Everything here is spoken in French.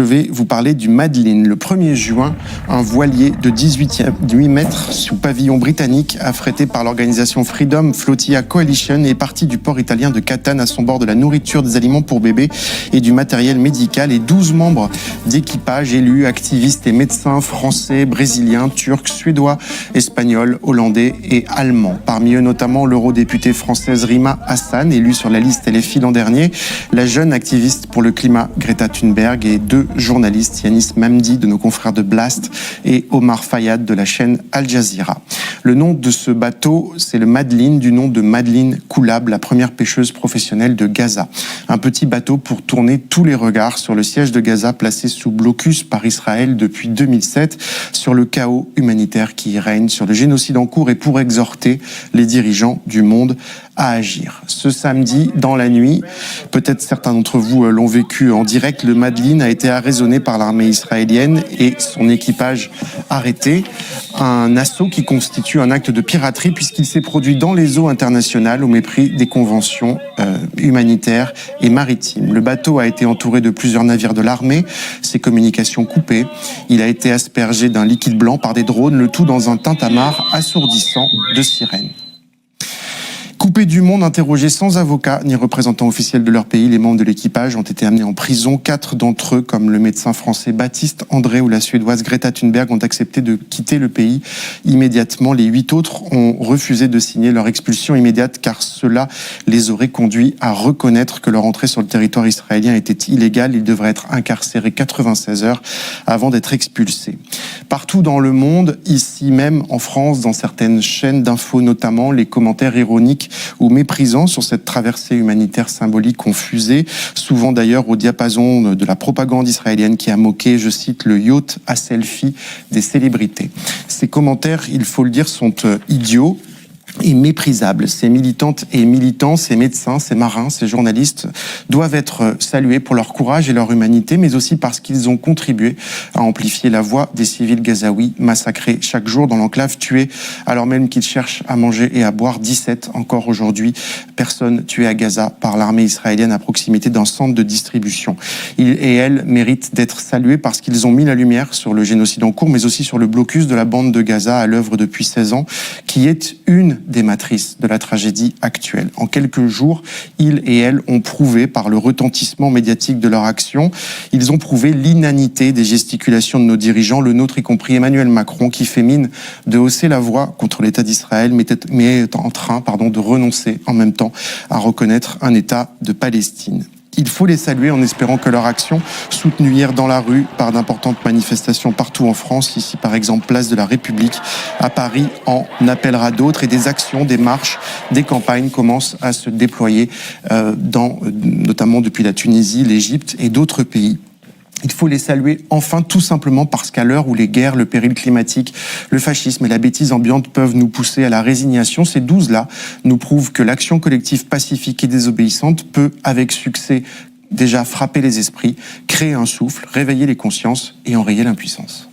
Je vais vous parler du Madeline. Le 1er juin, un voilier de 18 mètres sous pavillon britannique, affrété par l'organisation Freedom Flotilla Coalition, est parti du port italien de Catane à son bord de la nourriture, des aliments pour bébés et du matériel médical. Et 12 membres d'équipage, élus, activistes et médecins français, brésiliens, turcs, suédois, espagnols, hollandais et allemands. Parmi eux notamment l'eurodéputée française Rima Hassan, élue sur la liste LFI l'an dernier, la jeune activiste pour le climat Greta Thunberg et deux journalistes, Yanis Mamdi de nos confrères de Blast et Omar Fayad de la chaîne Al Jazeera. Le nom de ce bateau, c'est le Madeline, du nom de Madeleine Koulab, la première pêcheuse professionnelle de Gaza. Un petit bateau pour tourner tous les regards sur le siège de Gaza, placé sous blocus par Israël depuis 2007, sur le chaos humanitaire qui y règne, sur le génocide en cours et pour exhorter les dirigeants du monde à agir. Ce samedi, dans la nuit, peut-être certains d'entre vous l'ont vécu en direct, le Madeline a été arraisonné par l'armée israélienne et son équipage arrêté. Un assaut qui constitue un acte de piraterie puisqu'il s'est produit dans les eaux internationales au mépris des conventions humanitaires et maritimes. Le bateau a été entouré de plusieurs navires de l'armée, ses communications coupées. Il a été aspergé d'un liquide blanc par des drones, le tout dans un tintamarre assourdissant de sirènes. Coupés du monde, interrogés sans avocat ni représentant officiel de leur pays, les membres de l'équipage ont été amenés en prison. 4 d'entre eux, comme le médecin français Baptiste André ou la suédoise Greta Thunberg, ont accepté de quitter le pays immédiatement. Les 8 autres ont refusé de signer leur expulsion immédiate car cela les aurait conduits à reconnaître que leur entrée sur le territoire israélien était illégale. Ils devraient être incarcérés 96 heures avant d'être expulsés. Partout dans le monde, ici même en France, dans certaines chaînes d'infos notamment, les commentaires ironiques ou méprisants sur cette traversée humanitaire symbolique ont fusé, souvent d'ailleurs au diapason de la propagande israélienne qui a moqué, je cite, le yacht à selfie des célébrités. Ces commentaires, il faut le dire, sont idiots et méprisables. Ces militantes et militants, ces médecins, ces marins, ces journalistes doivent être salués pour leur courage et leur humanité, mais aussi parce qu'ils ont contribué à amplifier la voix des civils gazaouis massacrés chaque jour dans l'enclave, tués alors même qu'ils cherchent à manger et à boire. 17 encore aujourd'hui personnes tuées à Gaza par l'armée israélienne à proximité d'un centre de distribution. Ils et elles méritent d'être salués parce qu'ils ont mis la lumière sur le génocide en cours, mais aussi sur le blocus de la bande de Gaza à l'œuvre depuis 16 ans, qui est une des matrices de la tragédie actuelle. En quelques jours, ils et elles ont prouvé par le retentissement médiatique de leur action, ils ont prouvé l'inanité des gesticulations de nos dirigeants, le nôtre y compris Emmanuel Macron, qui fait mine de hausser la voix contre l'État d'Israël, mais est en train de renoncer en même temps à reconnaître un État de Palestine. Il faut les saluer en espérant que leur action, soutenue hier dans la rue par d'importantes manifestations partout en France, ici par exemple place de la République, à Paris en appellera d'autres, et des actions, des marches, des campagnes commencent à se déployer notamment depuis la Tunisie, l'Égypte et d'autres pays. Il faut les saluer enfin tout simplement parce qu'à l'heure où les guerres, le péril climatique, le fascisme et la bêtise ambiante peuvent nous pousser à la résignation, ces 12-là nous prouvent que l'action collective pacifique et désobéissante peut, avec succès, déjà frapper les esprits, créer un souffle, réveiller les consciences et enrayer l'impuissance.